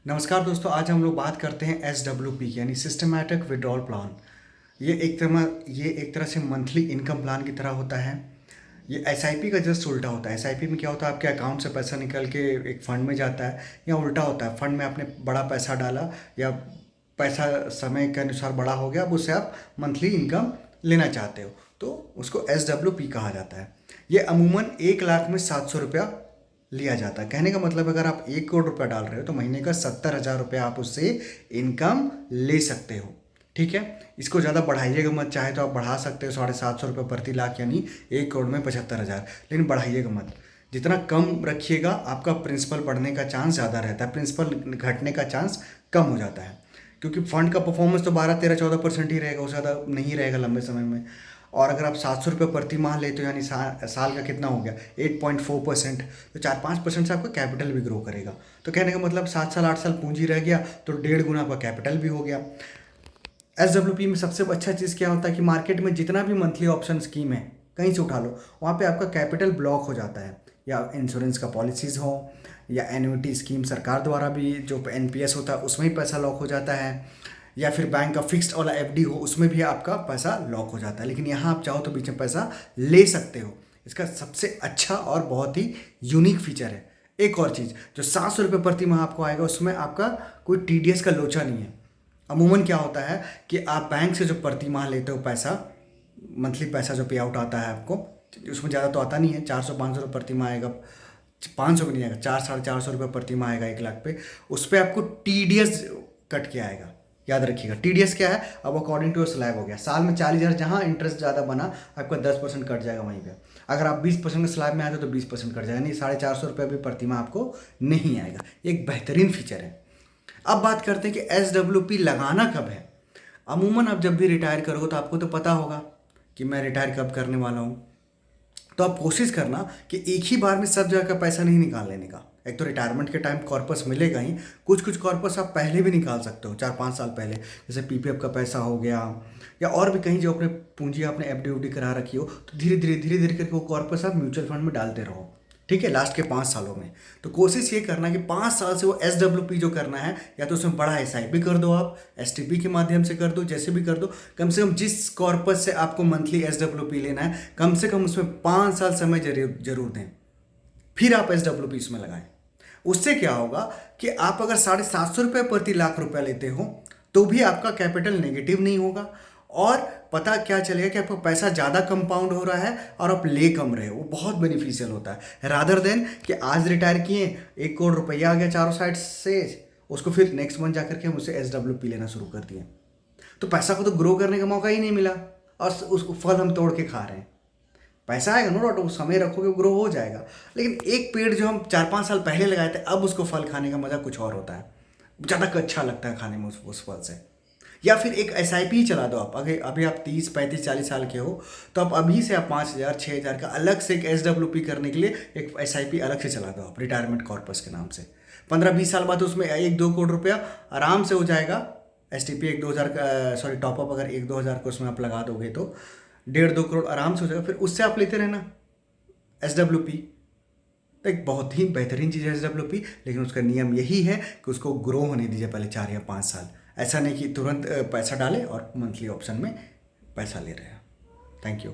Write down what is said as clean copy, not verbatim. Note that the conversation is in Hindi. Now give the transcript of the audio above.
नमस्कार दोस्तों, आज हम लोग बात करते हैं SWP यानी सिस्टमैटिक विड्रॉल प्लान। ये एक तरह से मंथली इनकम प्लान की तरह होता है। ये SIP का जस्ट उल्टा होता है। SIP में क्या होता है, आपके अकाउंट से पैसा निकल के एक फ़ंड में जाता है, या उल्टा होता है, फ़ंड में आपने बड़ा पैसा डाला या पैसा समय के अनुसार बड़ा हो गया, अब उससे आप मंथली इनकम लेना चाहते हो तो उसको SWP कहा जाता है। ये अमूमन 1 लाख में 700 रुपया लिया जाता है। कहने का मतलब अगर आप 1 करोड़ रुपया डाल रहे हो तो महीने का 70,000 रुपया आप उससे इनकम ले सकते हो। ठीक है, इसको ज़्यादा बढ़ाइएगा मत, चाहे तो आप बढ़ा सकते हो 750 रुपये प्रति लाख यानी 1 करोड़ में 75,000, लेकिन बढ़ाइएगा मत। जितना कम रखिएगा आपका प्रिंसिपल बढ़ने का चांस ज़्यादा रहता है, प्रिंसिपल घटने का चांस कम हो जाता है, क्योंकि फंड का परफॉर्मेंस तो 12, 13, 14% ही रहेगा, उससे ज़्यादा नहीं रहेगा लंबे समय में। और अगर आप 700 रुपये प्रति माह लेते हो यानी साल का कितना हो गया 8.4%, तो 4-5% से आपका कैपिटल भी ग्रो करेगा। तो कहने का मतलब 7 साल 8 साल पूंजी रह गया तो 1.5 गुना आपका कैपिटल भी हो गया। SWP में सबसे अच्छा चीज़ क्या होता है कि मार्केट में जितना भी मंथली ऑप्शन स्कीम है कहीं से उठा लो, वहाँ पे आपका कैपिटल ब्लॉक हो जाता है, या इंश्योरेंस का पॉलिसीज़ हो या एन्युटी स्कीम सरकार द्वारा भी जो NPS होता है उसमें ही पैसा लॉक हो जाता है, या फिर बैंक का फिक्स्ड वाला FD हो उसमें भी आपका पैसा लॉक हो जाता है। लेकिन यहाँ आप चाहो तो बीच में पैसा ले सकते हो। इसका सबसे अच्छा और बहुत ही यूनिक फीचर है। एक और चीज़, जो 700 रुपये प्रति माह आपको आएगा उसमें आपका कोई TDS का लोचा नहीं है। अमूमन क्या होता है कि आप बैंक से जो प्रति माह लेते हो पैसा, मंथली पैसा जो पे आउट आता है आपको, उसमें ज़्यादा तो आता नहीं है, 400-500 रुपये प्रति माह आएगा, 500 भी नहीं आएगा, 400-450 रुपये प्रति माह आएगा 1 लाख पे। उस पर आपको TDS कट के आएगा। याद रखिएगा TDS क्या है, अब अकॉर्डिंग टू स्लैब हो गया, साल में 40,000 जहाँ इंटरेस्ट ज़्यादा बना आपका 10% कट जाएगा वहीं पे। अगर आप 20% के स्लैब में आते हो तो 20% कट जाएगा, नहीं 450 रुपये भी प्रति माह आपको नहीं आएगा। एक बेहतरीन फीचर है। अब बात करते हैं कि SWP लगाना कब है। अमूमन आप जब भी रिटायर करोगे तो आपको तो पता होगा कि मैं रिटायर कब करने वाला हूँ, तो आप कोशिश करना कि एक ही बार में सब जगह का पैसा नहीं निकाल लेने का। एक तो रिटायरमेंट के टाइम कॉर्पस मिलेगा ही, कुछ कुछ कॉर्पस आप पहले भी निकाल सकते हो, 4-5 साल पहले, जैसे PPF का पैसा हो गया, या और भी कहीं जो अपने पूंजी आपने FD UD करा रखी हो, तो धीरे धीरे करके वो कॉर्पस आप म्यूचुअल फंड में डालते रहो। ठीक है, लास्ट के 5 सालों में तो कोशिश ये करना कि 5 साल से वो SWP जो करना है, या तो उसमें बड़ा SIP कर दो, आप STP के माध्यम से कर दो, जैसे भी कर दो, कम से कम जिस कॉर्पस से आपको मंथली SWP लेना है कम से कम उसमें 5 साल समय जरूर दें, फिर आप SWP इसमें लगाएं। उससे क्या होगा कि आप अगर 750 रुपये प्रति लाख रुपया लेते हो तो भी आपका कैपिटल नेगेटिव नहीं होगा, और पता क्या चलेगा कि आपका पैसा ज़्यादा कंपाउंड हो रहा है और आप ले कम रहे हो। वो बहुत बेनिफिशियल होता है, रादर देन कि आज रिटायर किए 1 करोड़ रुपया आ गया चारों साइड से, उसको फिर नेक्स्ट मंथ जाकर के हम उससे SWP लेना शुरू कर दिए, तो पैसा को तो ग्रो करने का मौका ही नहीं मिला और उसको फल हम तोड़ के खा रहे हैं। पैसा आएगा, नो डाउट, वो समय रखोगे ग्रो हो जाएगा, लेकिन एक पेड़ जो हम 4-5 साल पहले लगाए थे अब उसको फल खाने का मज़ा कुछ और होता है, ज़्यादा अच्छा लगता है खाने में उस फल से। या फिर एक SIP ही चला दो आप, अगर अभी आप 30, 35, 40 साल के हो तो आप अभी से आप 5,000, 6,000 का अलग से एक SWP करने के लिए एक SIP अलग से चला दो आप, रिटायरमेंट कॉर्पस के नाम से। 15-20 साल बाद उसमें 1-2 करोड़ रुपया आराम से हो जाएगा। STP 1-2 हज़ार का, सॉरी टॉपअप अगर 1-2 हज़ार को उसमें आप लगा दोगे तो 1.5-2 करोड़ आराम से हो जाएगा, फिर उससे आप लेते रहना SWP। तो एक बहुत ही बेहतरीन चीज़ है SWP, लेकिन उसका नियम यही है कि उसको ग्रो होने दीजिए पहले 4 या 5 साल। ऐसा नहीं कि तुरंत पैसा डालें और मंथली ऑप्शन में पैसा ले रहे हैं। Thank you.